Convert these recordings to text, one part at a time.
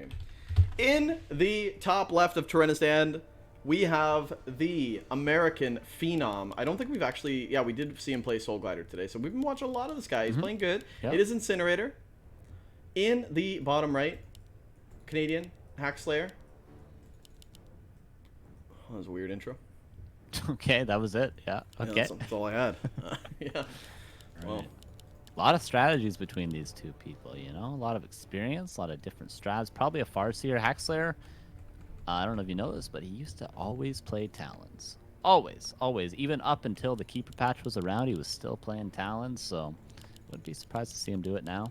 stream. In the top left of Tyrannostand, we have the American Phenom. I don't think we've actually... Yeah, we did see him play Soul Glider today, so we've been watching a lot of this guy. He's playing good. Yep. It is Incinerator. In the bottom right, Canadian Hackslayer. Oh, that was a weird intro. Okay, that was it. Yeah. Okay. Yeah, that's all I had. Yeah. Right. Well, A lot of strategies between these two people, you know? A lot of experience, a lot of different strats. Probably a Farseer. Hackslayer, I don't know if you know this, but he used to always play Talons. Always, always. Even up until the Keeper patch was around, he was still playing Talons, so wouldn't be surprised to see him do it now.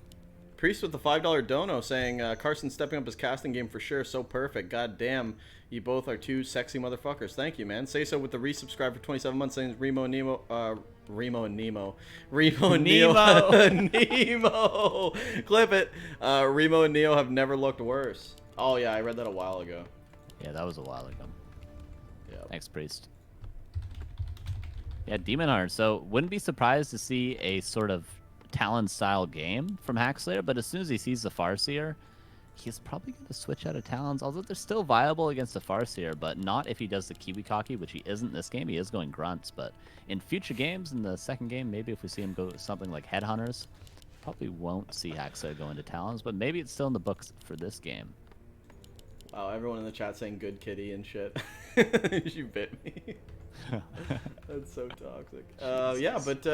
Priest with the $5 dono saying, Carsonnn stepping up his casting game for sure. So perfect. God damn, you both are two sexy motherfuckers. Thank you, man. Say so with the resubscribe for 27 months. Saying Remo and Nemo. Remo and Nemo. Remo and Nemo. Nemo. Clip it. Remo and Neo have never looked worse. Oh, yeah, I read that a while ago. Yeah, that was a while ago. Yeah. Thanks, Priest. Yeah, Demon Hunter. So wouldn't be surprised to see a sort of Talon-style game from Hackslayer, but as soon as he sees the Farseer, he's probably going to switch out of Talons, although they're still viable against the Farseer, but not if he does the Kiwi-Kaki, which he isn't this game. He is going Grunts, but in future games, in the second game, maybe if we see him go something like Headhunters, probably won't see Hackslayer go into Talons, but maybe it's still in the books for this game. Wow, everyone in the chat saying good kitty and shit. You bit me. That's so toxic. Yeah, but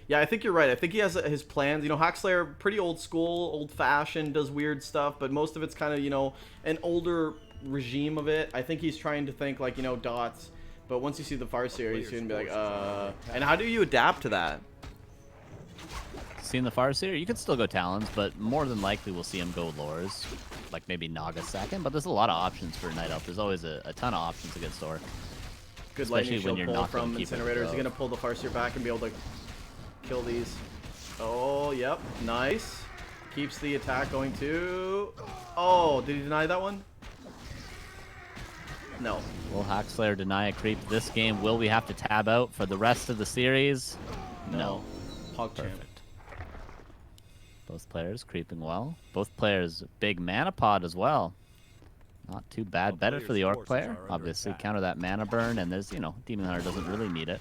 yeah, I think you're right. I think he has his plans. You know, Hackslayer, pretty old school, old-fashioned, does weird stuff, but most of it's kind of, you know, an older regime of it. I think he's trying to think, like, you know, dots. But once you see the Farseer, he's going to be like, And how do you adapt to that? Seeing the Farseer, you could still go Talons, but more than likely we'll see him go Lures, like maybe Naga second, but there's a lot of options for Night Elf. There's always a ton of options against Orc. Good Especially lightning when shield you're pull not from gonna keep it Incinerator. Is he above. going to pull the Farseer back and be able to kill these? Oh, yep. Nice. Keeps the attack going too. Oh, did he deny that one? No. Will Hackslayer deny a creep this game? Will we have to tab out for the rest of the series? No. Hog champ. Perfect. Both players creeping well. Both players big mana pod as well. Not too bad. Better for the Orc player. Obviously, counter that mana burn, and there's, you know, Demon Hunter doesn't really need it.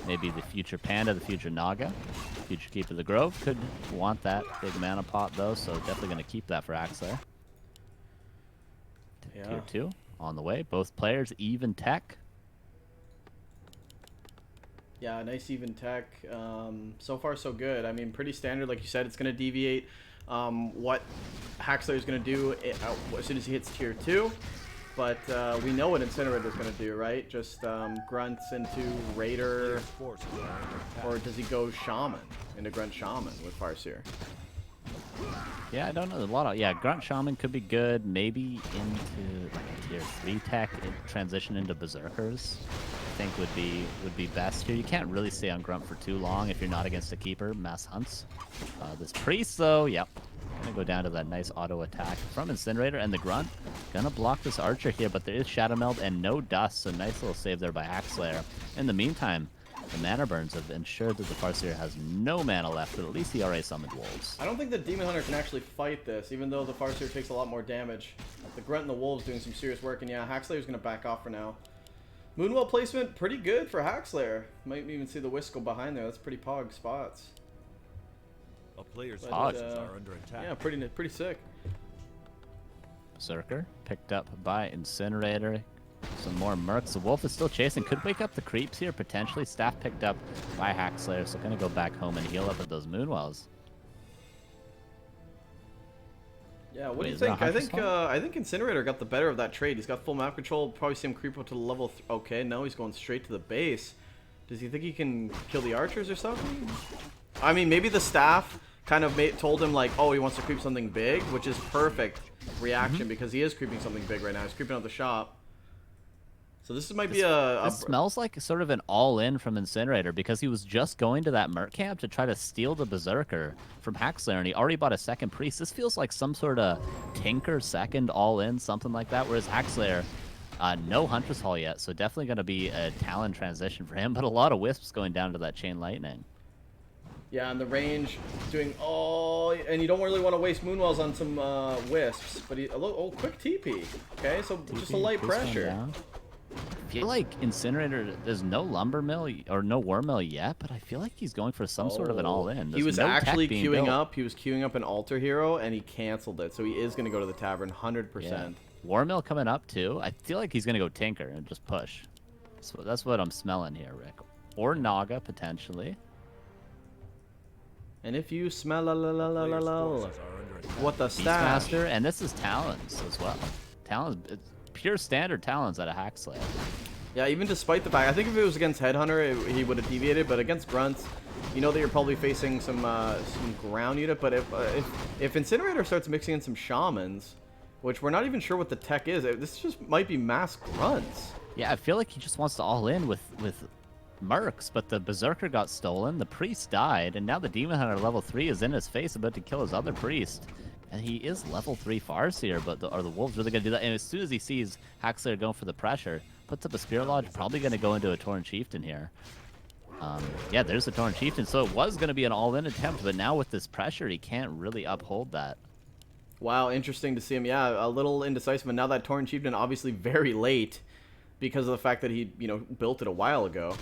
Maybe the future Panda, the future Naga, future Keeper of the Grove could want that big mana pot, though, so definitely going to keep that for Hackslayer. Yeah. Tier 2 on the way. Both players even tech. Yeah, nice even tech. So far, so good. I mean, pretty standard. Like you said, it's going to deviate what Hackslayer is going to do as soon as he hits tier 2. But we know what Incinerator is going to do, right? Just grunts into Raider. Or does he go Shaman into Grunt Shaman with Farseer? Yeah, I don't know. A lot of Grunt Shaman could be good. Maybe into like a tier 3 tech, transition into Berserkers. I think would be best here. You can't really stay on Grunt for too long if you're not against a Keeper. Mass hunts. This Priest though, yep. Gonna go down to that nice auto attack from Incinerator, and the Grunt gonna block this Archer here, but there is Shadow Meld and no Dust, so nice little save there by Hackslayer. In the meantime, the mana burns have ensured that the Farseer has no mana left, but at least he already summoned Wolves. I don't think the Demon Hunter can actually fight this, even though the Farseer takes a lot more damage. The Grunt and the Wolves doing some serious work, and yeah, Hackslayer's gonna back off for now. Moonwell placement, pretty good for Hackslayer. Might even see the Whisk go behind there. That's pretty pog spots. A player's But, forces are under attack. Yeah, pretty sick. Berserker picked up by Incinerator. Some more mercs. The Wolf is still chasing. Could wake up the creeps here, potentially. Staff picked up by Hackslayer, so gonna go back home and heal up at those Moonwells. Yeah, what Wait, do you is that think? a I think Incinerator got the better of that trade. He's got full map control. Probably see him creep up to the level. Okay, no, he's going straight to the base. Does he think he can kill the archers or something? I mean, maybe the staff kind of told him like, oh, he wants to creep something big, which is perfect reaction because he is creeping something big right now. He's creeping out the shop. So this might be This smells like sort of an all-in from Incinerator because he was just going to that Merc camp to try to steal the Berserker from Hackslayer, and he already bought a second Priest. This feels like some sort of Tinker second all-in, something like that, whereas Hackslayer, no Huntress Hall yet, so definitely going to be a Talon transition for him, but a lot of Wisps going down to that Chain Lightning. Yeah, and the range doing... Oh, and you don't really want to waste Moonwells on some Wisps, but quick TP. Okay, so just a light pressure. I feel like Incinerator, there's no Lumber Mill or no War Mill yet, but I feel like he's going for some sort of an all-in. He was no actually tech being queuing built. up. He was queuing up an Altar Hero, and he canceled it, so he is going to go to the Tavern 100%. Yeah. War Mill coming up, too. I feel like he's going to go Tinker and just push. So that's what I'm smelling here, Rick. Or Naga, potentially. And if you smell what the stash? Beastmaster, and this is Talons as well. Talons, it's pure standard Talons out of Hackslayer. Yeah, even despite the fact, I think if it was against Headhunter, he would have deviated, but against Grunts, you know that you're probably facing some ground unit, but if Incinerator starts mixing in some Shamans, which we're not even sure what the tech is, this just might be mass Grunts. Yeah, I feel like he just wants to all in with Mercs, but the Berserker got stolen, the Priest died, and now the Demon Hunter level 3 is in his face about to kill his other Priest. And he is level 3 Farseer, but are the Wolves really going to do that? And as soon as he sees Hackslayer going for the pressure, puts up a Spirit Lodge, probably going to go into a Tauren Chieftain here. Yeah, there's the Tauren Chieftain, so it was going to be an all-in attempt, but now with this pressure, he can't really uphold that. Wow, interesting to see him. Yeah, a little indecisive, and now that Tauren Chieftain obviously very late because of the fact that he, built it a while ago.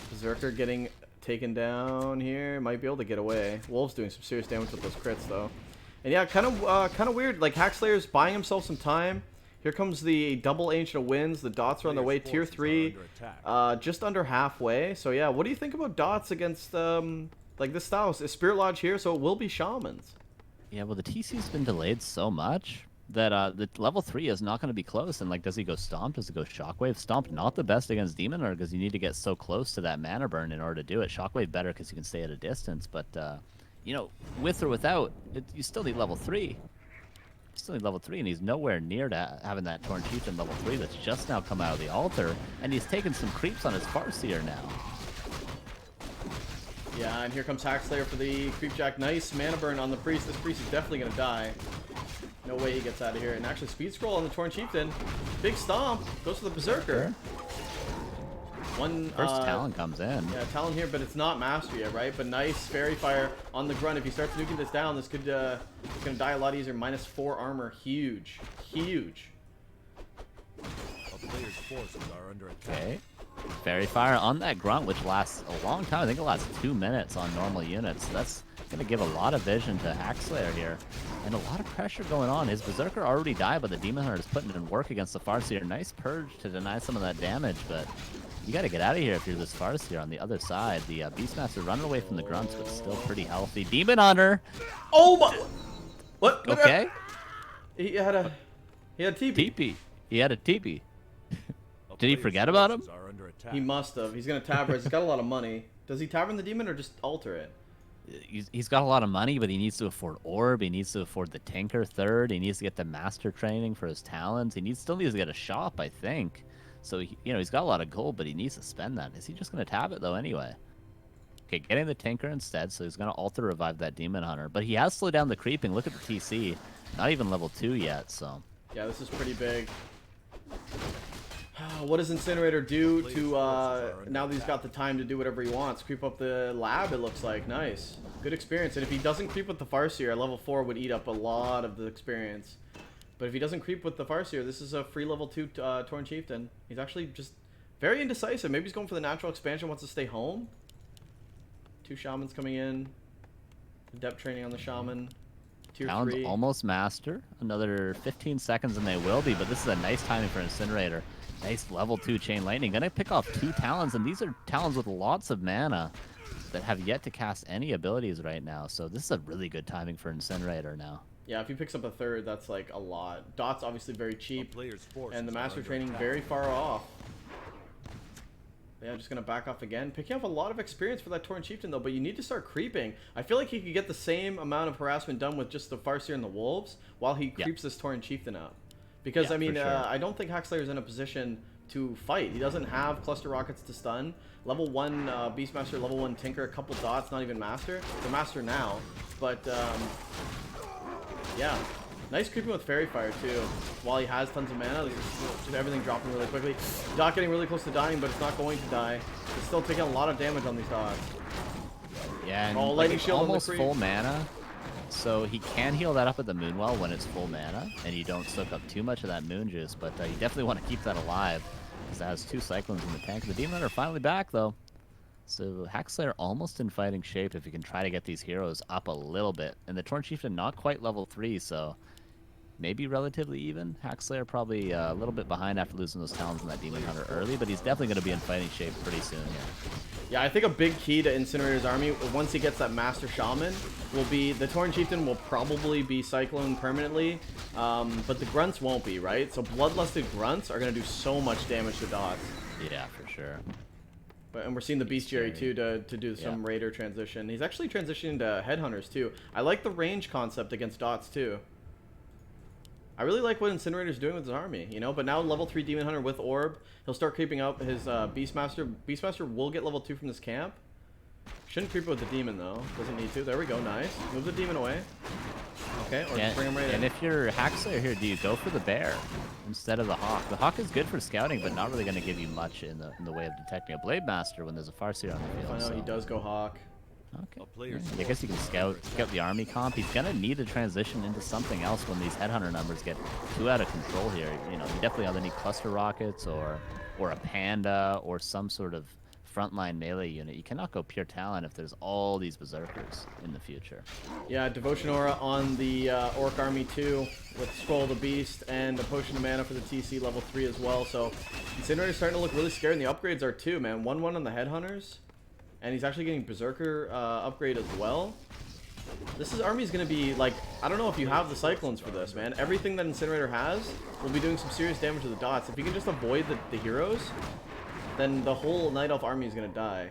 Berserker getting taken down here, might be able to get away. Wolves doing some serious damage with those crits though. And yeah, kind of weird. Like Hackslayer's buying himself some time. Here comes the double Ancient of Winds. The dots are on their way. Tier 3, just under halfway. So yeah, what do you think about dots against like this style? Is Spirit Lodge here, so it will be Shamans. Yeah, well the TC's been delayed so much that the level 3 is not going to be close. And like, does he go Stomp? Does he go Shockwave? Stomp not the best against Demon Hunter because you need to get so close to that mana burn in order to do it. Shockwave better because you can stay at a distance, but with or without, you still need level 3. You still need level 3, and he's nowhere near to having that Tauren Chieftain level 3 that's just now come out of the altar, and he's taking some creeps on his Farseer now. Yeah, and here comes Hackslayer for the Creepjack. Nice mana burn on the Priest. This Priest is definitely going to die. No way he gets out of here. And actually, Speed Scroll on the Tauren Chieftain. Big Stomp. Goes to the Berserker. First Talon comes in. Yeah, Talon here, but it's not Master yet, right? But nice Fairy Fire on the Grunt. If he starts nuking this down, this could it's going to die a lot easier. -4 armor. Huge. Huge. A player's forces are under attack. Okay. Fairy Fire on that Grunt, which lasts a long time. I think it lasts 2 minutes on normal units. So that's going to give a lot of vision to Hackslayer here. And a lot of pressure going on. His Berserker already died, but the Demon Hunter is putting in work against the Farseer. Nice purge to deny some of that damage, but you got to get out of here if you're this Farseer on the other side. The Beastmaster running away from the Grunts, but still pretty healthy. Demon Hunter! Oh my... What? Okay. He had TP. TP. He had a TP. Did he forget about him? He must have. He's going to Tavern. He's got a lot of money. Does he Tavern the Demon or just alter it? He's got a lot of money, but he needs to afford Orb. He needs to afford the Tinker third. He needs to get the Master training for his talents. He still needs to get a shop, I think. So, he's got a lot of gold, but he needs to spend that. Is he just going to tab it, though, anyway? Okay, getting the Tinker instead, so he's going to Alter Revive that Demon Hunter. But he has slowed down the creeping. Look at the TC. Not even level 2 yet, so... Yeah, this is pretty big. What does Incinerator do to, now that he's got the time to do whatever he wants? Creep up the lab, it looks like. Nice. Good experience. And if he doesn't creep with the Farseer, level 4 would eat up a lot of the experience. But if he doesn't creep with the Farseer, this is a free level 2 Tauren Chieftain. He's actually just very indecisive. Maybe he's going for the natural expansion, wants to stay home. 2 Shamans coming in. Depth training on the Shaman. Tier Talon's 3. almost Master. Another 15 seconds and they will be, but this is a nice timing for Incinerator. Nice level 2 Chain Lightning. Gonna pick off 2 Talons, and these are Talons with lots of mana that have yet to cast any abilities right now. So this is a really good timing for Incinerator now. Yeah, if he picks up a third, that's like a lot. Dot's obviously very cheap, and the Master training very far off. Yeah, just gonna back off again. Picking up a lot of experience for that Tauren Chieftain though, but you need to start creeping. I feel like he could get the same amount of harassment done with just the Farseer and the Wolves while he creeps this Tauren Chieftain up. Because, Yeah, I mean, for sure. I don't think Hackslayer's in a position to fight. He doesn't have Cluster Rockets to stun. Level 1 Beastmaster, level 1 Tinker, a couple dots, not even Master. The Master now. But, yeah. Nice creeping with Fairy Fire, too. While he has tons of mana, just everything dropping really quickly. Dot getting really close to dying, but it's not going to die. It's still taking a lot of damage on these dots. Yeah, and Oh, like, lightning it's shield on the almost creep. full mana, so he can heal that up at the Moonwell when it's full mana, and you don't soak up too much of that moon juice, but you definitely want to keep that alive, because it has 2 Cyclones in the tank. The Demon Hunter finally back, though. So Hackslayer almost in fighting shape if you can try to get these heroes up a little bit. And the Torn Chieftain not quite level 3, so maybe relatively even. Hackslayer probably a little bit behind after losing those talents in that Demon Hunter early, but he's definitely going to be in fighting shape pretty soon here. Yeah, I think a big key to Incinerator's army, once he gets that Master Shaman, will be the Torn Chieftain will probably be Cyclone permanently, but the Grunts won't be, right? So Bloodlusted Grunts are going to do so much damage to dots. Yeah, for sure. And we're seeing the Bestiary too to do some Raider transition. He's actually transitioning to Headhunters too. I like the range concept against dots too. I really like what Incinerator's doing with his army, you know. But now level 3 Demon Hunter with Orb, he'll start creeping up his Beastmaster. Beastmaster will get level 2 from this camp. Shouldn't creep it with the Demon though. Doesn't need to. There we go. Nice. Move the Demon away. Okay, or just bring him right in. And if you're Hackslayer here, do you go for the Bear instead of the Hawk? The Hawk is good for scouting, but not really going to give you much in the way of detecting a Blade Master when there's a Farseer on the field. I know he does go Hawk. Okay. I guess you can scout the army comp. He's gonna need to transition into something else when these Headhunter numbers get too out of control here. You know, you definitely either need cluster rockets or a Panda or some sort of frontline melee unit. You cannot go pure Talon if there's all these Berserkers in the future. Yeah, Devotion Aura on the Orc army too, with Scroll of the Beast and a Potion of Mana for the TC level 3 as well. So Incinerator's starting to look really scary, and the upgrades are too, man. 1-1 on the Headhunters. And he's actually getting Berserker upgrade as well. This army is going to be, like, I don't know if you have the Cyclones for this, man. Everything that Incinerator has will be doing some serious damage to the dots. If you can just avoid the heroes, then the whole Night Elf army is going to die.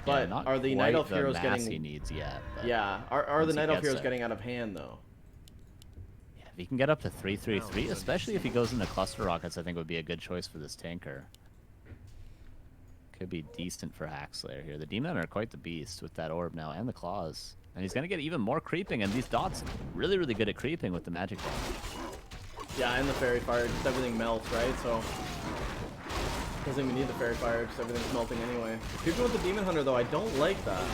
But yeah, are the Night Elf heroes getting... he needs yet. Yeah, are the Night Elf heroes getting out of hand, though? Yeah, if he can get up to 3/3/3, especially if he goes into Cluster Rockets, I think would be a good choice for this tanker. Could be decent for Hackslayer here. The Demon are quite the beast with that orb now and the claws. And he's going to get even more creeping, and these dots really, really good at creeping with the magic damage. Yeah, and the Fairy Fire, just everything melts, right? So, doesn't even need the Fairy Fire, just everything's melting anyway. People with the Demon Hunter, though, I don't like that.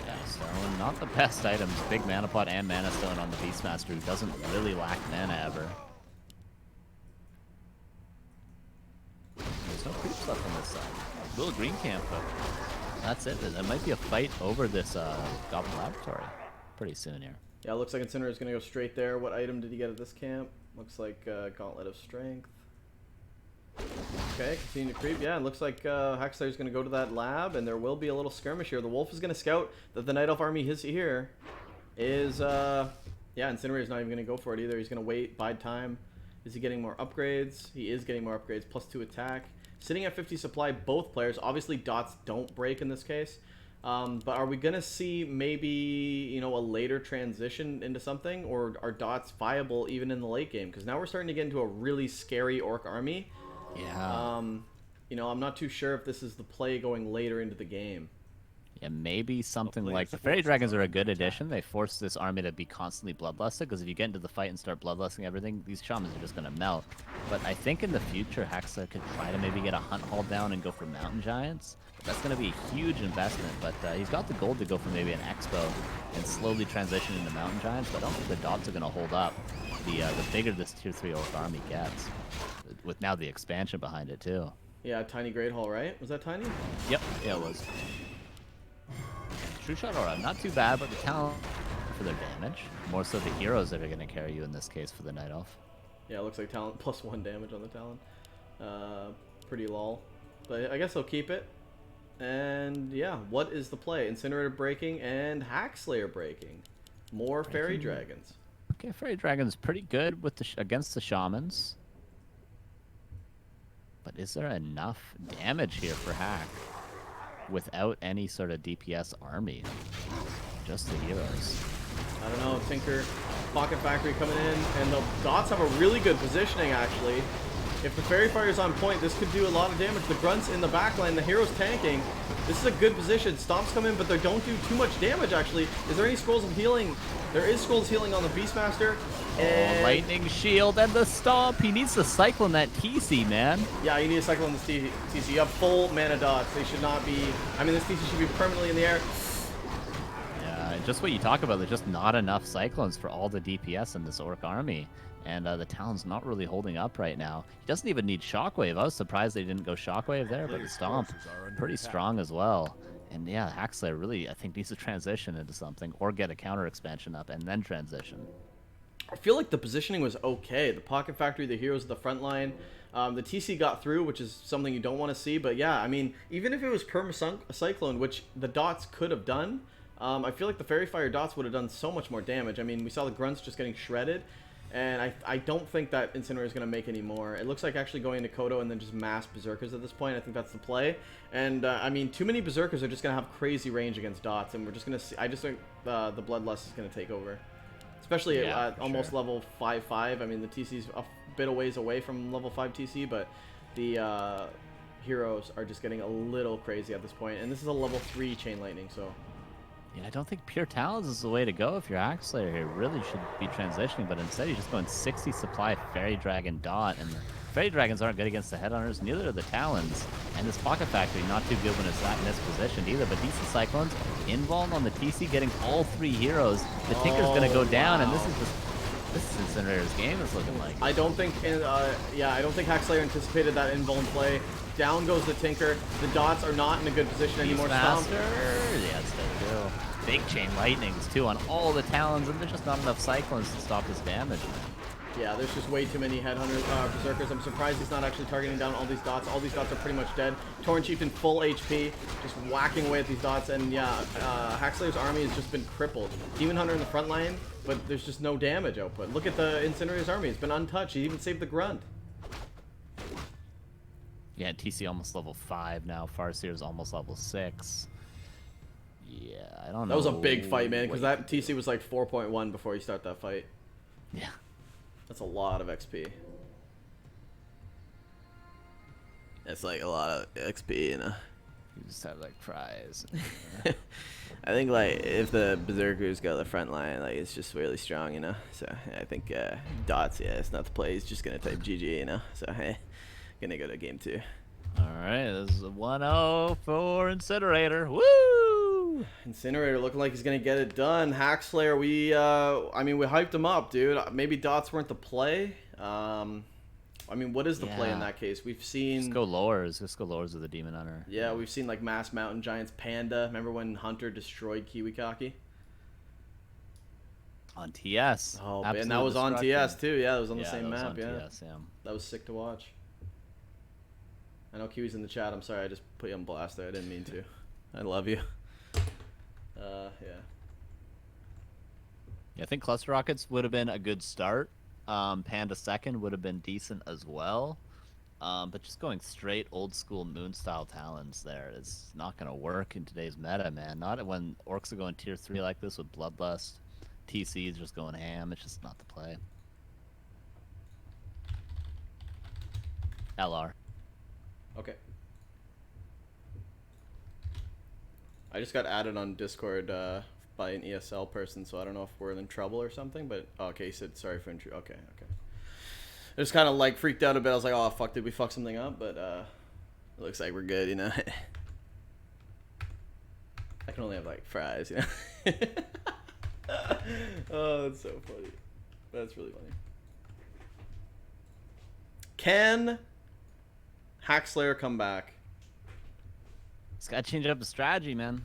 Yeah, so not the best items. Big Mana Pot and Mana Stone on the Beastmaster, who doesn't really lack mana ever. There's no creeps left on this side. Little green camp, but that's it. There might be a fight over this Goblin Laboratory pretty soon here. Yeah, it looks like Incinerator's going to go straight there. What item did he get at this camp? Looks like Gauntlet of Strength. Okay, continue to creep. Yeah, it looks like Hackslayer's going to go to that lab, and there will be a little skirmish here. The Wolf is going to scout that the Night Elf army is here. Yeah, Incinerator's not even going to go for it either. He's going to wait, bide time. Is he getting more upgrades? He is getting more upgrades, +2 attack. Sitting at 50 supply, both players. Obviously, dots don't break in this case. But are we going to see maybe, you know, a later transition into something? Or are dots viable even in the late game? Because now we're starting to get into a really scary Orc army. Yeah. You know, I'm not too sure if this is the play going later into the game. Yeah, maybe something like the Fairy Dragons are a good addition. They force this army to be constantly bloodlusted, because if you get into the fight and start bloodlusting everything, these shamans are just going to melt. But I think in the future, Hackslayer could try to maybe get a Hunt Hall down and go for Mountain Giants. That's going to be a huge investment, but he's got the gold to go for maybe an Expo and slowly transition into Mountain Giants, but I don't think the dots are going to hold up the bigger this Tier 3 Orc army gets, with now the expansion behind it too. Yeah, Tiny Great Hall, right? Was that Tiny? Yep, yeah, it was. True Shot Aura, not too bad, but the talent for their damage. More so the heroes that are going to carry you in this case for the Night Elf. Yeah, it looks like talent +1 damage on the Talon. Pretty lol. But I guess I'll keep it. And yeah, what is the play? Incinerator breaking and Hackslayer breaking. More Fairy Dragons. Okay, Fairy Dragon's pretty good with against the Shamans. But is there enough damage here for Hack without any sort of DPS army? Just the heroes. I don't know, Tinker, Pocket Factory coming in, and the dots have a really good positioning actually. if the Fairy Fire's on point, this could do a lot of damage. The Grunt's in the back line, the Hero's tanking. This is a good position. Stomps come in, but they don't do too much damage, actually. Is there any scrolls of healing? There is scrolls healing on the Beastmaster. And Lightning Shield and the Stomp. He needs to cycle in that TC, man. yeah, you need to cycle in this TC. You have full mana dots. They should not be... I mean, this TC should be permanently in the air. Yeah, just what you talk about, there's just not enough Cyclones for all the DPS in this Orc army. And the Talon's not really holding up right now. He doesn't even need Shockwave. I was surprised they didn't go Shockwave there, but the Stomp, pretty strong as well. And yeah, Hackslayer really, I think, needs to transition into something or get a counter expansion up and then transition. I feel like the positioning was okay. The Pocket Factory, the heroes at the front line. The TC got through, which is something you don't want to see. But yeah, I mean, even if it was Perma-Cyclone, which the dots could have done, I feel like the Fairy Fire dots would have done so much more damage. I mean, we saw the Grunts just getting shredded. And I don't think that Incinerator is going to make any more. It looks like actually going into Kodo and then just mass Berserkers at this point. I think that's the play. And, I mean, too many Berserkers are just going to have crazy range against dots. And we're just going to see... I just think the Bloodlust is going to take over. Especially at almost level 5-5. I mean, the TC's a bit of ways away from level 5 TC, but the heroes are just getting a little crazy at this point. And this is a level 3 Chain Lightning, so... Yeah, I don't think Pure Talons is the way to go if you're Hackslayer here. Really should be transitioning, but instead he's just going 60 supply Fairy Dragon Dot, and the Fairy Dragons aren't good against the Headhunters, neither are the Talons. And this Pocket Factory not too good when it's not mispositioned either, but decent Cyclones. Invuln on the TC getting all 3 heroes. The Tinker's gonna go down, and this is Incinerator's game, it's looking like. I don't think, I don't think Hackslayer anticipated that Invuln play. Down goes the Tinker. The dots are not in a good position anymore. Stomp. Yes, they do. Big Chain Lightnings, too, on all the Talons, and there's just not enough Cyclones to stop his damage. Yeah, there's just way too many Headhunters, Berserkers. I'm surprised he's not actually targeting down all these dots. All these dots are pretty much dead. Tauren Chieftain full HP, just whacking away at these dots. And yeah, Hackslayer's army has just been crippled. Demon Hunter in the front line, but there's just no damage output. Look at the Incinerator's army. It's been untouched. He even saved the Grunt. Yeah, TC almost level 5 now. Farseer's almost level 6. Yeah, I don't know. That was a big fight, man, because that TC was like 4.1 before you start that fight. Yeah. That's a lot of XP. That's like a lot of XP, you know. You just have like prize. I think like if the Berserkers go to the front line, like it's just really strong, you know. So I think dots, yeah, it's not the play. He's just gonna type GG, you know. So hey, gonna go to game 2. All right, this is a 1-0 for Incinerator. Woo! Incinerator looking like he's gonna get it done. Hackslayer, I mean, we hyped him up, dude. Maybe dots weren't the play. I mean, what is the play in that case? We've seen... Just go lowers. Just go lowers with the Demon Hunter. Yeah, we've seen, like, Mass Mountain Giants Panda. Remember when Hunter destroyed Kiwikaki? On TS. Oh, and that was on TS, too. Yeah, that was on the same map, TS, yeah. That was sick to watch. I know Kiwi's in the chat. I'm sorry, I just put you on blast there. I didn't mean to. I love you. Yeah. Yeah, I think Cluster Rockets would have been a good start. Panda second would have been decent as well. But just going straight old school moon style Talons there is not going to work in today's meta, man. Not when Orcs are going tier 3 like this with Bloodlust. TC is just going ham. It's just not the play. LR. Okay. I just got added on Discord by an ESL person, so I don't know if we're in trouble or something, but okay, he said sorry for intrusion. Okay. I just kind of like freaked out a bit. I was like, oh fuck, did we fuck something up? But it looks like we're good, you know. I can only have like fries, you know. Oh, that's so funny. That's really funny. Can Hackslayer come back? He's got to change up the strategy, man.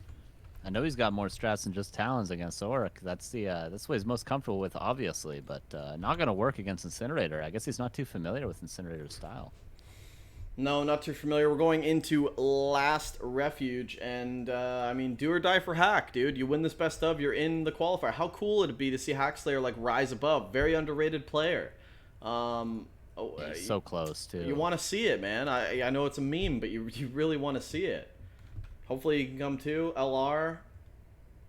I know he's got more strats than just Talons against Orc. That's what he's most comfortable with, obviously, but not going to work against Incinerator. I guess he's not too familiar with Incinerator's style. No, not too familiar. We're going into last refuge, and I mean, do or die for Hack, dude. You win this best of, you're in the qualifier. How cool would it be to see Hackslayer like rise above? Very underrated player. He's so close too. You want to see it, man. I know it's a meme, but you really want to see it. Hopefully he can come too. LR,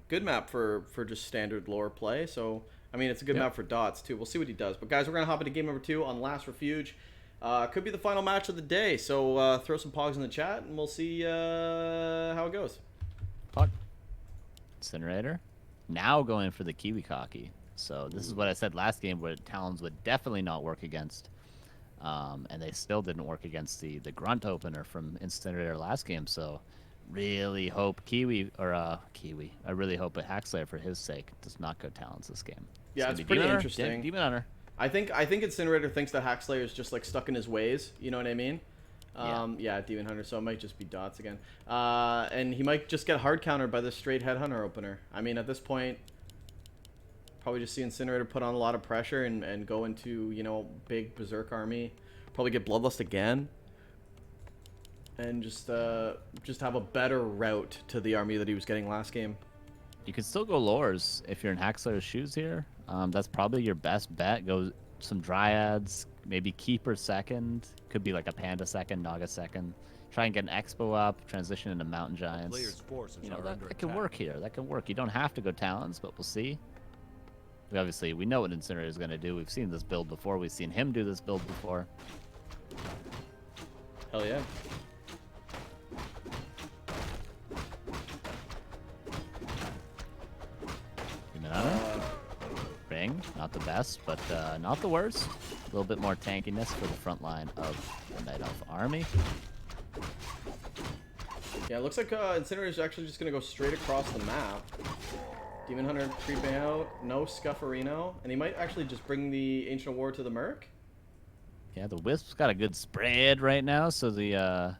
good map for just standard lore play. So I mean, it's a good map for dots too. We'll see what he does. But guys, we're gonna hop into game number 2 on Last Refuge. Could be the final match of the day, so throw some pogs in the chat, and we'll see how it goes. Puck. Incinerator. Now going for the Kiwi Cocky. So this is what I said last game, where Talons would definitely not work against. And they still didn't work against the grunt opener from Incinerator last game. So really hope Kiwi. I really hope Hackslayer, for his sake, does not go Talons this game. Yeah, it's pretty interesting. Demon Hunter. I think Incinerator thinks that Hackslayer is just like stuck in his ways. You know what I mean? Yeah, Demon Hunter. So it might just be dots again. And he might just get hard countered by the straight Headhunter opener. I mean, at this point, probably just see Incinerator put on a lot of pressure and go into, you know, big Berserk army. Probably get Bloodlust again. And just have a better route to the army that he was getting last game. You could still go lores if you're in Hackslayer's shoes here. That's probably your best bet. Go some Dryads, maybe Keeper second. Could be like a Panda second, Naga second. Try and get an Expo up, transition into Mountain Giants. Players' forces You know, are that under can attack. work here. That can work. You don't have to go Talons, but we'll see. We know what Incinerator is going to do. We've seen this build before. We've seen him do this build before. Hell yeah. Demon Hunter. Ring, not the best, but not the worst. A little bit more tankiness for the front line of the Night Elf army. Yeah, it looks like Incinerator is actually just going to go straight across the map. Demon Hunter creeping out, no Scufferino, and he might actually just bring the Ancient War to the Merc. Yeah, the Wisp's got a good spread right now, so the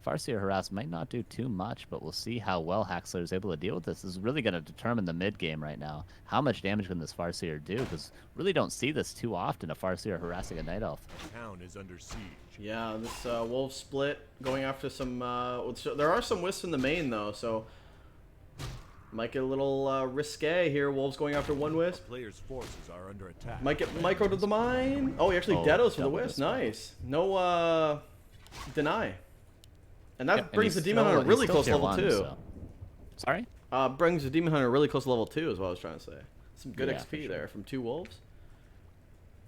Farseer Harass might not do too much, but we'll see how well Hackslayer is able to deal with this. This is really going to determine the mid game right now. How much damage can this Farseer do? Because really don't see this too often, a Farseer harassing a Night Elf. Town is under siege. Yeah, this Wolf split going after some... so there are some Wisps in the main, though, so... Might get a little risque here. Wolves going after one Wisp. Players' forces are under attack. Might get Micro to the mine. Oh, he actually Deados for the double Wisp. dispel. Nice. No deny. And that Yeah, and brings the he's Demon still- Hunter really he's still close to tier level 1, 2. so- Sorry? Brings the Demon Hunter really close to level 2 is what I was trying to say. Some good Yeah, for XP sure. there from 2 Wolves.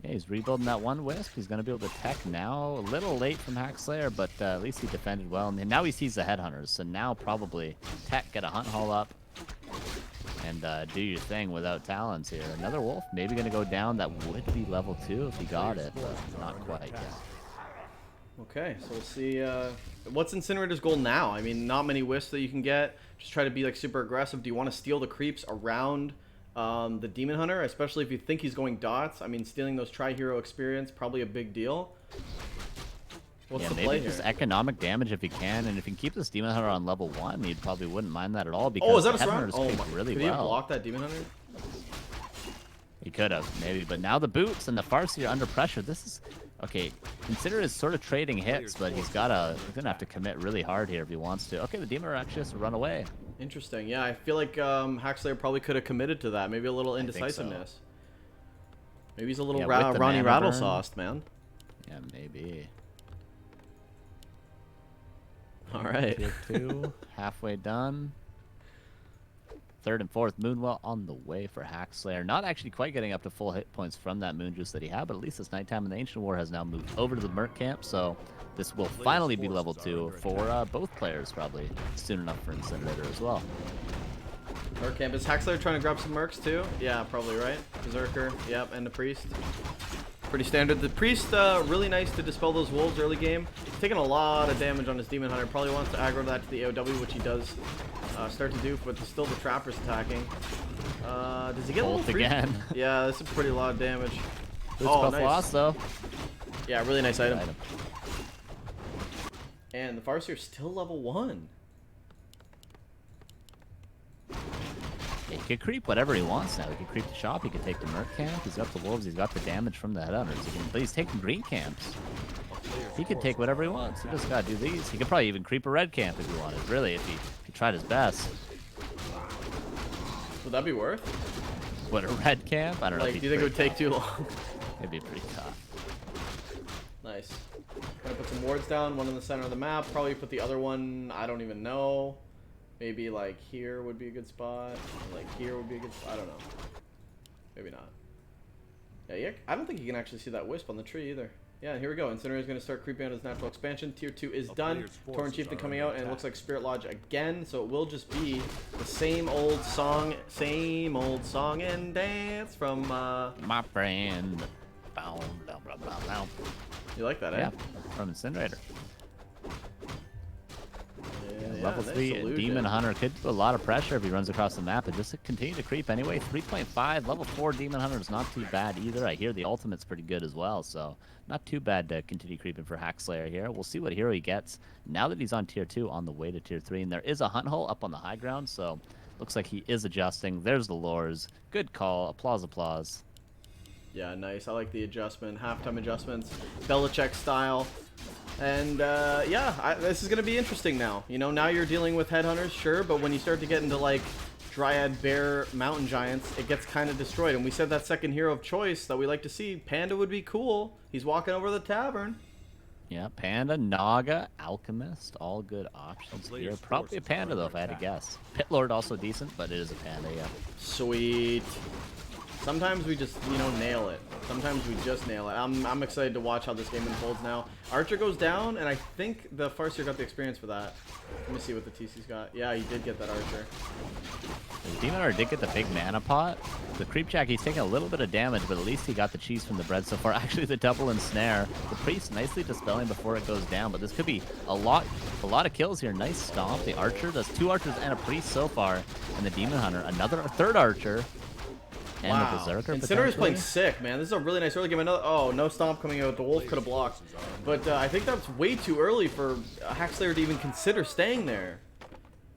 Yeah, he's rebuilding that one Wisp. He's going to be able to tech now. A little late from Hackslayer, but at least he defended well. And now he sees the Headhunters, so now probably tech, get a Hunt Hall up, and do your thing without Talons here. Another Wolf, maybe going to go down. That would be level 2 if he got it, but not quite yet. Okay, so we'll see. What's Incinerator's goal now? I mean, not many Wisps that you can get. Just try to be like super aggressive. Do you want to steal the creeps around the Demon Hunter, especially if you think he's going dots? I mean, stealing those Tri-Hero experience, probably a big deal. What's the maybe play just here? economic damage if he can, and if he can keep this Demon Hunter on level 1, he probably wouldn't mind that at all, because Oh, is that a the surround? Headhunters Oh, kick my. really Could he have well. blocked that Demon Hunter? He could have, maybe, but now the boots and the Farseer under pressure. This is okay. Consider is sort of trading hits, but he's gonna have to commit really hard here if he wants to. Okay, the Demon actually has to run away. Interesting. Yeah, I feel like Hackslayer probably could have committed to that. Maybe a little think so. indecisiveness. Maybe he's a little Yeah, with the Ronnie mana burn. Rattlesauced, man. Yeah, maybe. All right. Tier 2, halfway done. Third and fourth Moonwell on the way for Hackslayer. Not actually quite getting up to full hit points from that Moon Juice that he had, but at least it's nighttime, and the Ancient War has now moved over to the Merc camp, so this will finally be level 2 for both players, probably soon enough for Incinerator as well. Merc camp. Is Hackslayer trying to grab some Mercs too? Yeah, probably, right? Berserker, yep, and the Priest. Pretty standard. The Priest, really nice to dispel those Wolves early game. He's taking a lot of damage on his Demon Hunter. Probably wants to aggro that to the AoW, which he does start to do, but still the Trapper's attacking. Does he get a little Bolt free? again. Yeah, that's a pretty lot of damage. Boots Oh, buff nice. lost, though. Yeah, really nice item. Item. And the Farseer's still level 1. Yeah, he could creep whatever he wants now. He could creep the shop, he could take the Merc camp, he's got the Wolves, he's got the damage from the Headhunters. But he's taking green camps. He could take whatever he wants. He just gotta do these. He could probably even creep a red camp if he wanted, really, if he tried his best. Would that be worth? What, a red camp? I don't know. Like, do you think it would take too long? It'd be pretty tough. Nice. Gonna put some wards down, one in the center of the map. Probably put the other one, I don't even know. Maybe like here would be a good spot. Or like here would be a good spot. I don't know. Maybe not. Yeah, I don't think you can actually see that Wisp on the tree either. Yeah, here we go. Incinerator is going to start creeping out his natural expansion. Tier 2 is A done. player's Torn forces Chieftain are coming under out, and it attack. looks like Spirit Lodge again. So it will just be the same old song and dance from. My friend. Bow, bow, bow, bow, bow. You like that, Yeah, eh? from Incinerator. Yeah, Level nice 3 illusion. Demon Hunter could do a lot of pressure if he runs across the map, and just to continue to creep anyway. 3.5, level 4 Demon Hunter is not too bad either. I hear the ultimate's pretty good as well, so not too bad to continue creeping for Hackslayer here. We'll see what hero he gets now that he's on tier 2 on the way to tier 3, and there is a hunt hole up on the high ground, so looks like he is adjusting. There's the lures. Good call. Applause, applause. Yeah, nice. I like the adjustment, halftime adjustments, Belichick style. And yeah, this is going to be interesting now. You know, now you're dealing with headhunters, sure, but when you start to get into like Dryad, Bear, Mountain Giants, it gets kind of destroyed. And we said that second hero of choice that we like to see, Panda would be cool. He's walking over the tavern. Yeah, Panda, Naga, Alchemist, all good options here. Player's Probably a forces are Panda though, under if I had to attack. guess. Pit Lord also decent, but it is a Panda, yeah. Sweet. Sometimes we just, you know, nail it. Sometimes we just nail it. I'm excited to watch how this game unfolds now. Archer goes down, and I think the Farseer got the experience for that. Let me see what the TC's got. Yeah, he did get that Archer. The Demon Hunter did get the big mana pot. The Creepjack, he's taking a little bit of damage, but at least he got the cheese from the bread so far. Actually, the double ensnare. The Priest nicely dispelling before it goes down, but this could be a lot of kills here. Nice stomp. The Archer does 2 Archers and a Priest so far, and the Demon Hunter, a third Archer. And the Berserker, Incinerator's playing potentially. sick, man. This is a really nice early game. Another, oh, no stomp coming out. The Wolf could have blocked. But I think that's way too early for Hackslayer to even consider staying there.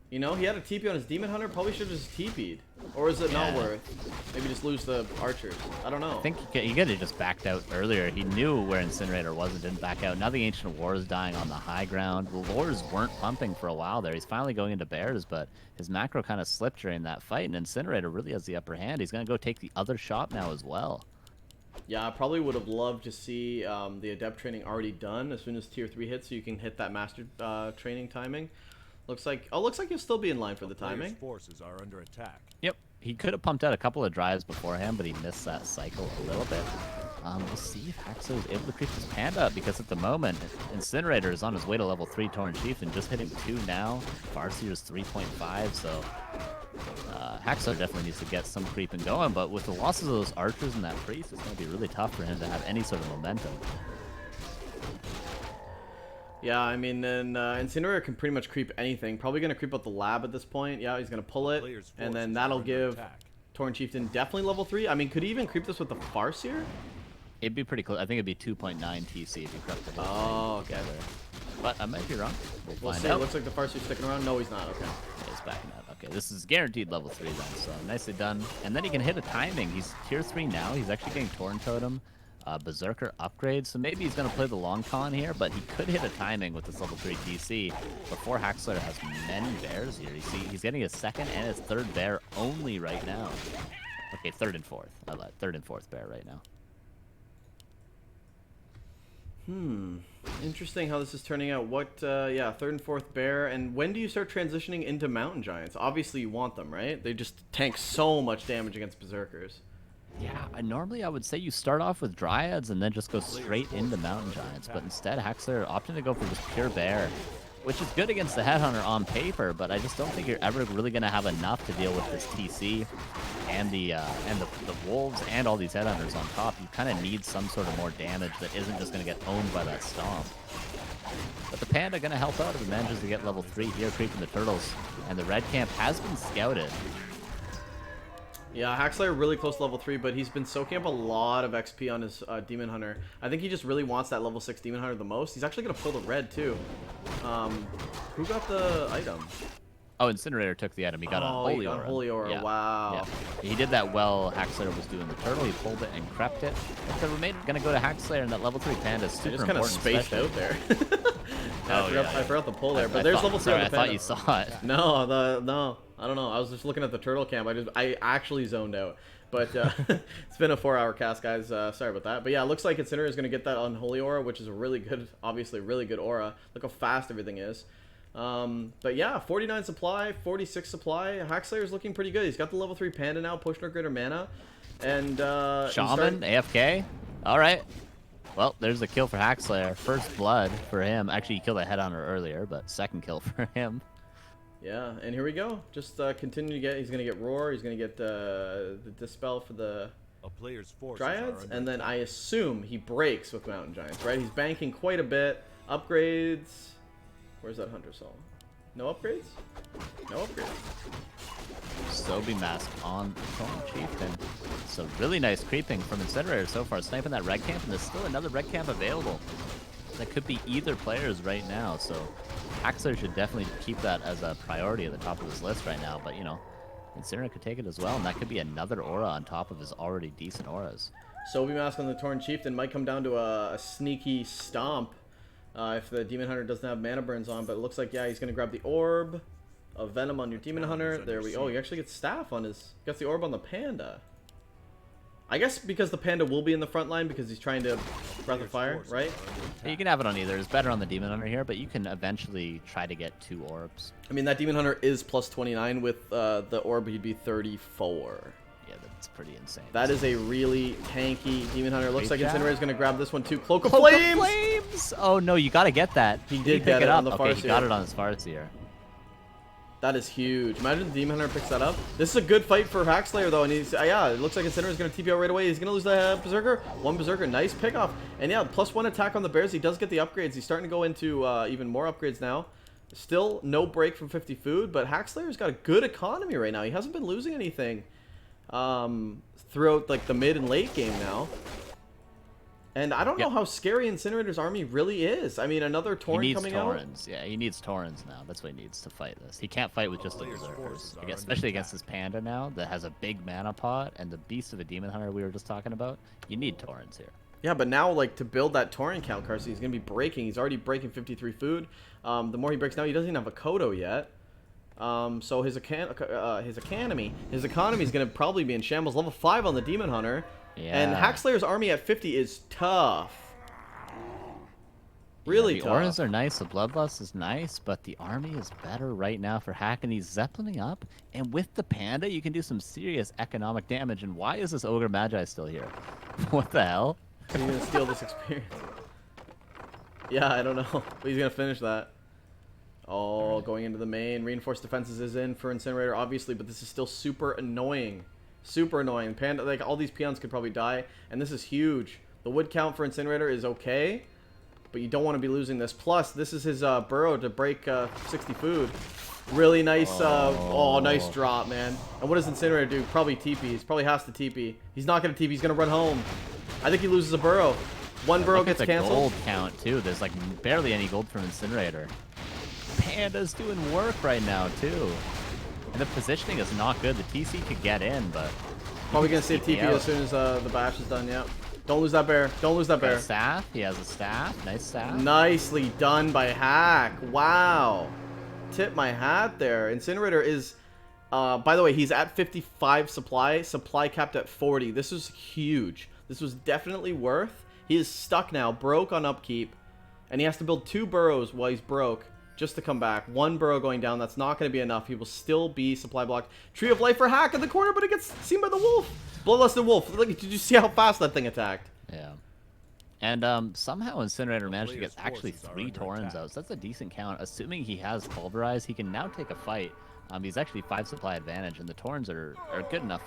You know, he had a TP on his Demon Hunter. Probably should have just TP'd. Or is it not Yeah. worth? Maybe just lose the Archers. I don't know. I think he could have just backed out earlier. He knew where Incinerator was and didn't back out. Now the Ancient War is dying on the high ground. The lures weren't pumping for a while there. He's finally going into bears, but his macro kind of slipped during that fight, and Incinerator really has the upper hand. He's going to go take the other shop now as well. Yeah, I probably would have loved to see the Adept training already done as soon as Tier 3 hits, so you can hit that Master training timing. Looks like you'll still be in line for the Player's timing. forces are under attack. Yep. He could have pumped out a couple of drives beforehand, but he missed that cycle a little bit. We'll see if Haxo is able to creep his Panda up, because at the moment, Incinerator is on his way to level 3 Torn Chieftain, just hitting 2 now. Farseer's 3.5, so Haxo definitely needs to get some creeping going, but with the losses of those Archers and that Priest, it's going to be really tough for him to have any sort of momentum. Yeah, I mean, then Incinerator can pretty much creep anything. Probably going to creep out the lab at this point. Yeah, he's going to pull it, Player's and then forces that'll are under give attack. Torn Chieftain definitely level 3. I mean, could he even creep this with the Farseer? It'd be pretty close. I think it'd be 2.9 TC if you crept the whole Oh, thing okay. together. But I might be wrong. We'll We'll find see. out. Looks like the Farseer's sticking around. No, he's not. Okay. Yeah, he's backing up. Okay, this is guaranteed level 3 then, so nicely done. And then he can hit a timing. He's tier 3 now. He's actually getting Torn Totem, Berserker upgrade, so maybe he's going to play the long con here, but he could hit a timing with this level 3 TC before Hackslayer has many bears here. You see, he's getting his second and his third bear only right now. Okay, third and fourth. I lied. Third and fourth bear right now. Interesting how this is turning out. What, yeah, third and fourth bear. And when do you start transitioning into Mountain Giants? Obviously you want them, right? They just tank so much damage against Berserkers. Yeah, normally I would say you start off with Dryads and then just go straight into Mountain Giants, but instead Hackslayer opting to go for just pure bear, which is good against the Headhunter on paper, but I just don't think you're ever really going to have enough to deal with this TC and the Wolves and all these Headhunters on top. You kind of need some sort of more damage that isn't just going to get owned by that Stomp. But the Panda going to help out if he manages to get level 3 here, creeping the Turtles, and the Red Camp has been scouted. Yeah, Hackslayer really close to level 3, but he's been soaking up a lot of XP on his Demon Hunter. I think he just really wants that level 6 Demon Hunter the most. He's actually going to pull the red, too. Who got the item? Oh, Incinerator took the item. He got on Holy Aura. Holy Aura, Yeah. wow. Yeah. He did that while Hackslayer was doing the turtle. He pulled it and crept it. But the remainder going to go to Hackslayer, and that level 3 Panda is super I just kind of important. spaced out there. I forgot the pull there, but there's level 3 on the I Panda. thought you saw it. No, I don't know. I was just looking at the turtle camp. I actually zoned out. But it's been a 4-hour cast, guys. Sorry about that. But yeah, it looks like Incinerator is going to get that Unholy Aura, which is a really good, obviously really good aura. Look how fast everything is. But yeah, 49 supply, 46 supply. Hackslayer is looking pretty good. He's got the level 3 Panda now, pushing our greater mana. And Shaman, AFK. All right. Well, there's a kill for Hackslayer. First blood for him. Actually, he killed a head-hunter earlier, but second kill for him. Yeah, and here we go. Just continue to get. He's gonna get roar. He's gonna get the dispel for the A player's forces dryads, are under and then attack. I assume he breaks with mountain giants, right? He's banking quite a bit. Upgrades. Where's that hunter soul? No upgrades? No upgrades. Sobi mask on the Thorn Chieftain. So really nice creeping from Incinerator so far, sniping that red camp, and there's still another red camp available. That could be either players right now, so Hackslayer should definitely keep that as a priority at the top of his list right now, but you know, Incinerator could take it as well, and that could be another aura on top of his already decent auras. Sobi mask on the Torn Chieftain might come down to a sneaky stomp if the Demon Hunter doesn't have mana burns on, but it looks like, yeah, he's going to grab the orb of Venom on your Demon Hunter. There we go. Oh, he actually gets staff on his... Gets the orb on the Panda. I guess because the Panda will be in the front line because he's trying to Breath of Fire, right? Yeah, you can have it on either. It's better on the Demon Hunter here, but you can eventually try to get 2 orbs. I mean, that Demon Hunter is plus 29. With the orb, he'd be 34. Yeah, that's pretty insane. That is a really tanky Demon Hunter. Looks like Great job. Incinerator's going to grab this one too. Cloak of Cloak of Flames! Flames! Oh no, you gotta get that. He Did did pick get it up. on the Okay, he got Farseer. it on his Farseer. That is huge. Imagine the Demon Hunter picks that up. This is a good fight for Hackslayer, though, and he's yeah, it looks like Incinerator's going to TP out right away. He's going to lose the Berserker. One Berserker, nice pickoff. And yeah, +1 attack on the Bears. He does get the upgrades. He's starting to go into even more upgrades now. Still no break from 50 food, but Hackslayer's got a good economy right now. He hasn't been losing anything throughout like the mid and late game now. And I don't know how scary Incinerator's army really is. I mean, another Tauren coming out. He needs Taurens. Yeah, he needs Taurens now. That's what he needs to fight this. He can't fight with just the Berserkers. Especially against this Panda now that has a big mana pot and the Beast of a Demon Hunter we were just talking about. You need Taurens here. Yeah, but now, like, to build that Tauren count, Carsonnn, he's going to be breaking. He's already breaking 53 food. The more he breaks now, he doesn't even have a Kodo yet. So his economy is going to probably be in shambles. Level 5 on the Demon Hunter. Yeah. And Hackslayer's army at 50 is tough. Really the tough. auras are nice, the Bloodlust is nice, but the army is better right now for Hack, and he's zeppelining up. And with the Panda, you can do some serious economic damage. And why is this Ogre Magi still here? What the hell? He's going to steal this experience. Yeah, I don't know. But he's going to finish that. Oh, going into the main. Reinforced defenses is in for Incinerator, obviously, but this is still super annoying. Super annoying. Panda, like, all these peons could probably die, and this is huge. The wood count for Incinerator is okay, but you don't want to be losing this. Plus, this is his burrow to break 60 food. Really nice, nice drop, man. And what does Incinerator do? Probably TP. He probably has to TP. He's not going to TP. He's going to run home. I think he loses a burrow. One burrow gets canceled. Gold count, too. There's, like, barely any gold from Incinerator. Panda's doing work right now, too. And the positioning is not good. The TC could get in, but... Probably going to save TP as soon as the bash is done, yeah. Don't lose that bear. Don't lose that bear. Staff. He has a staff. Nice staff. Nicely done by Hack. Wow. Tip my hat there. Incinerator is... by the way, he's at 55 supply. Supply capped at 40. This is huge. This was definitely worth. He is stuck now. Broke on upkeep. And he has to build 2 burrows while he's broke. Just to come back. 1 burrow going down. That's not going to be enough. He will still be supply blocked. Tree of Life for Hack in the corner, but it gets seen by the wolf. Bloodlusted wolf. Look, did you see how fast that thing attacked? Yeah. And somehow Incinerator managed to get actually 3 Taurens out. So that's a decent count. Assuming he has Pulverize, he can now take a fight. He's actually 5 supply advantage, and the Taurens are good enough.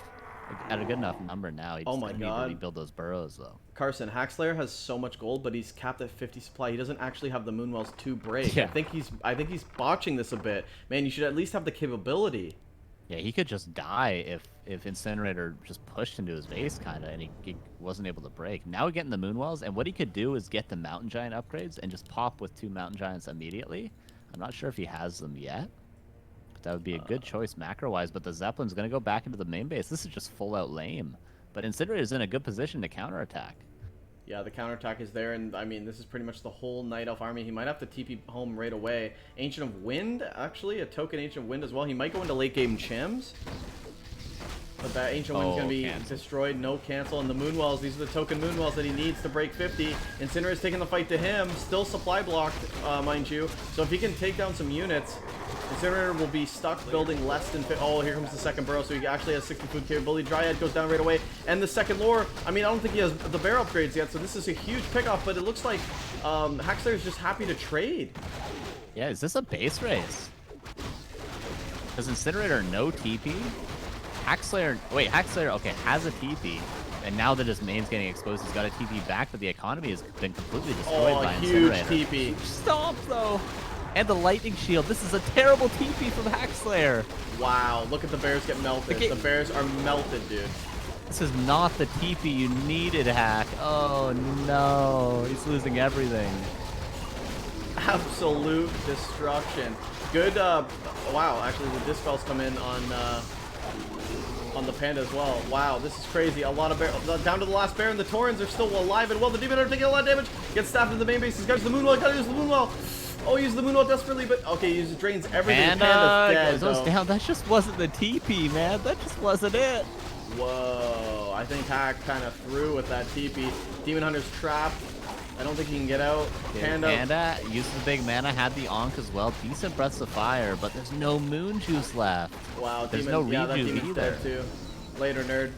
At a good enough number now. He just need to rebuild those burrows, though. Carsonnn, Hackslayer has so much gold, but he's capped at 50 supply. He doesn't actually have the Moonwells to break. Yeah. I think he's botching this a bit. Man, you should at least have the capability. Yeah, he could just die if Incinerator just pushed into his base, kind of, and he wasn't able to break. Now we're getting the Moonwells, and what he could do is get the Mountain Giant upgrades and just pop with 2 Mountain Giants immediately. I'm not sure if he has them yet. That would be a good choice macro-wise, but the Zeppelin's going to go back into the main base. This is just full-out lame. But Incinerator's in a good position to counterattack. Yeah, the counterattack is there, and I mean, this is pretty much the whole Night Elf army. He might have to TP home right away. Ancient of Wind, actually, a token Ancient of Wind as well. He might go into late game Chims. But that Ancient Wind's going to be cancel. destroyed. No cancel. And the Moonwells, these are the token Moonwells that he needs to break 50. Incinerator's taking the fight to him. Still supply blocked, mind you. So if he can take down some units, Incinerator will be stuck building less than... Oh, here comes the second burrow. So he actually has 60 food capability. Dryad goes down right away. And the second lore, I mean, I don't think he has the bear upgrades yet. So this is a huge pickoff. But it looks like Hackslayer's just happy to trade. Yeah, is this a base race? Does Incinerator no TP? Hackslayer, wait, Hackslayer, okay, has a TP, and now that his main's getting exposed, he's got a TP back, but the economy has been completely destroyed by huge Incinerator. TP. Stop, though! And the lightning shield. This is a terrible TP from Hackslayer. Wow, look at the bears get melted. Okay. The bears are melted, dude. This is not the TP you needed, Hack. Oh, no. He's losing everything. Absolute destruction. Good, wow, actually the dispels come in on the Panda as well. Wow, this is crazy. A lot of bear, down to the last bear, and the Taurens are still alive and well. The Demon Hunter taking a lot of damage. Gets stabbed in the main base. He's got the Moonwell. Gotta use the Moonwell. Oh, he used the Moonwell desperately, but okay, he drains everything. Panda's dead, goes though. down. That just wasn't the TP, man. That just wasn't it. Whoa, I think Hack kind of threw with that TP. Demon Hunter's trapped. I don't think he can get out. Panda uses the big mana, had the Ankh as well. Decent Breaths of Fire, but there's no Moon Juice left. Wow, there's Demon, no yeah, that rejuice Demon's either. dead too. Later, nerd.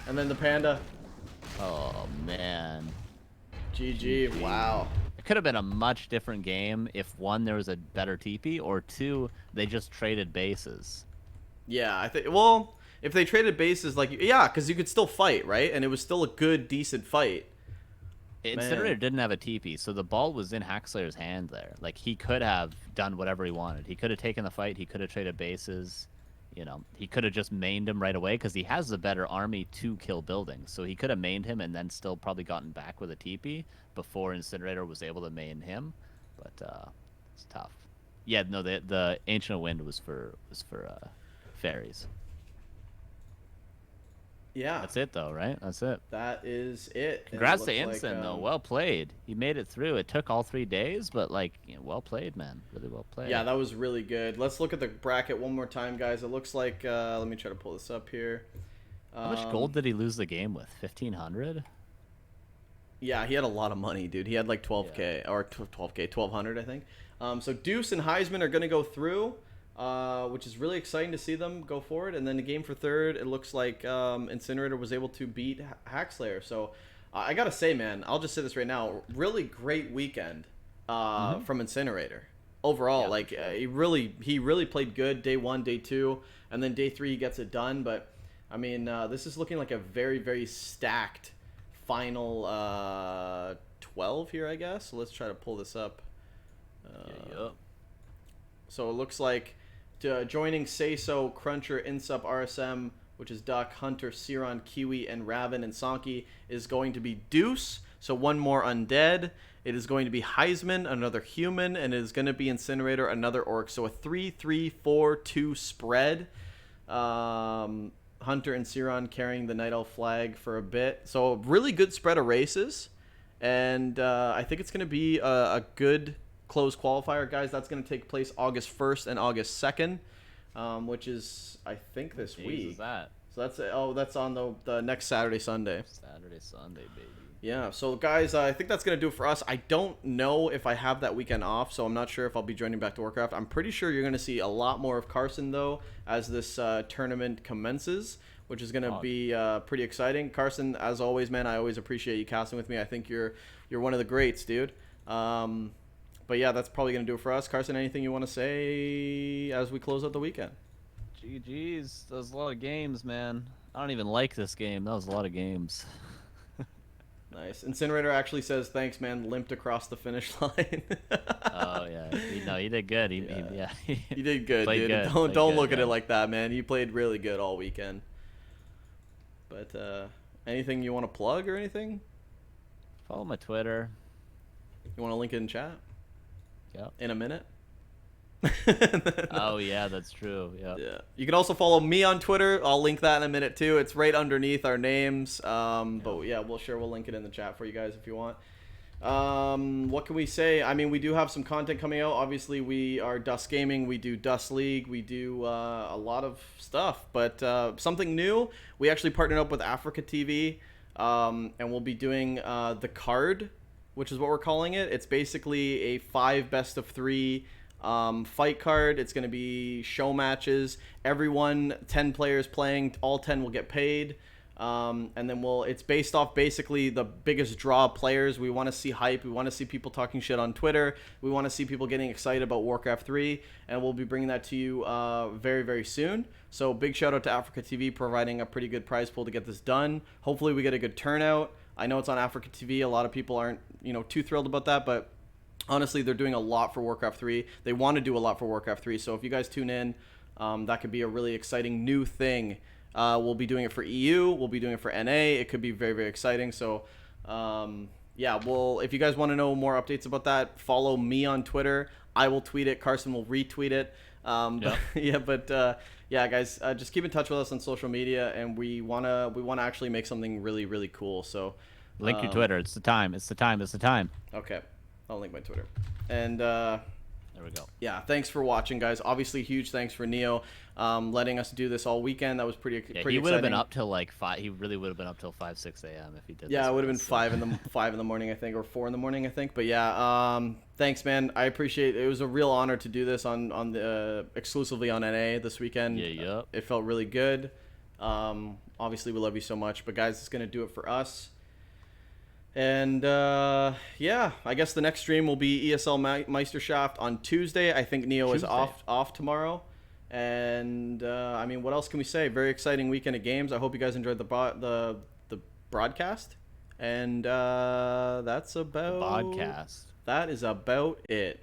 And then the Panda. Oh, man. GG, wow. It could have been a much different game if, one, there was a better TP, or two, they just traded bases. Yeah, I think, well, if they traded bases, like, yeah, because you could still fight, right? And it was still a good, decent fight. Incinerator didn't have a TP, so the ball was in Hackslayer's hand there. Like, he could have done whatever he wanted. He could have taken the fight. He could have traded bases. You know, he could have just mained him right away because he has a better army to kill buildings. So he could have mained him and then still probably gotten back with a TP before Incinerator was able to main him. But it's tough. Yeah, no, the Ancient Wind was for fairies. Yeah. That's it, though, right? That's it. That is it. Congrats to Incin, though. Well played. He made it through. It took all 3 days, but, like, you know, well played, man. Really well played. Yeah, that was really good. Let's look at the bracket one more time, guys. It looks like, let me try to pull this up here. How much gold did he lose the game with? 1,500? Yeah, he had a lot of money, dude. He had like 12K, or 12K, 1,200, I think. So Deuce and Heisman are going to go through. Which is really exciting to see them go forward. And then the game for third, it looks like Incinerator was able to beat Hackslayer. So I gotta say, man, I'll just say this right now, really great weekend from Incinerator. Overall, Yeah, like for sure. he really played good day 1, day 2, and then day 3 he gets it done. But I mean, this is looking like a very, very stacked final 12 here, I guess. So let's try to pull this up. So it looks like joining Seiso, Cruncher, Insup, RSM, which is Duck, Hunter, Siron, Kiwi, and Raven and Sanki, is going to be Deuce. So one more Undead. It is going to be Heisman, another Human, and it is going to be Incinerator, another Orc. So a 3-3-4-2 spread. Hunter and Siron carrying the Night Elf flag for a bit. So a really good spread of races. And I think it's going to be a good closed qualifier, guys. That's going to take place August 1st and August 2nd, which is, I think, this week. Is that? So that's on the next Saturday, Sunday. Saturday, Sunday, baby. Yeah, so guys, I think that's going to do it for us. I don't know if I have that weekend off, so I'm not sure if I'll be joining back to Warcraft. I'm pretty sure you're going to see a lot more of Carsonnn, though, as this tournament commences, which is going to be pretty exciting. Carsonnn, as always, man, I always appreciate you casting with me. I think you're one of the greats, dude. But yeah, that's probably going to do it for us. Carsonnn, anything you want to say as we close out the weekend? GG's. That was a lot of games, man. I don't even like this game. That was a lot of games. Nice. Incinerator actually says, thanks, man. Limped across the finish line. Oh, yeah. He did good. He did good, Played dude. good. Don't look at it like that, man. You played really good all weekend. But anything you want to plug or anything? Follow my Twitter. You want to link it in chat? Yep. In a minute? Oh, yeah, that's true. Yep. Yeah. You can also follow me on Twitter. I'll link that in a minute, too. It's right underneath our names. But yeah, we'll link it in the chat for you guys if you want. What can we say? I mean, we do have some content coming out. Obviously, we are Dust Gaming. We do Dust League. We do a lot of stuff. But something new, we actually partnered up with Africa TV, and we'll be doing the card, which is what we're calling it. It's basically a 5 best of 3 fight card. It's going to be show matches. Everyone, 10 players playing, all 10 will get paid. And then it's based off basically the biggest draw players. We want to see hype. We want to see people talking shit on Twitter. We want to see people getting excited about Warcraft 3, and we'll be bringing that to you very, very soon. So big shout out to Africa TV providing a pretty good prize pool to get this done. Hopefully we get a good turnout. I know it's on Africa TV. A lot of people aren't, too thrilled about that, but honestly, they're doing a lot for Warcraft 3. They want to do a lot for Warcraft 3. So if you guys tune in, that could be a really exciting new thing. We'll be doing it for EU. We'll be doing it for NA. It could be very, very exciting. So, yeah, if you guys want to know more updates about that, follow me on Twitter. I will tweet it. Carsonnn will retweet it. Yeah, guys, just keep in touch with us on social media, and we wanna actually make something really, really cool. So, link your Twitter. It's the time. It's the time. It's the time. Okay, I'll link my Twitter. And there we go. yeah, thanks for watching, guys. Obviously, huge thanks for Neo letting us do this all weekend. That was pretty exciting. He would have been up till like 5. He really would have been up till 5, 6 a.m. if he did. Yeah, it would have been 5 in the morning, I think, or 4 in the morning, I think. But yeah, thanks, man. I appreciate it. It was a real honor to do this on the exclusively on NA this weekend. Yeah. It felt really good. Obviously, we love you so much, but guys, it's gonna do it for us. And yeah, I guess the next stream will be ESL Meisterschaft on Tuesday. I think Neo is off tomorrow. And I mean, what else can we say? Very exciting weekend of games. I hope you guys enjoyed the broadcast. And that's about podcast. That is about it.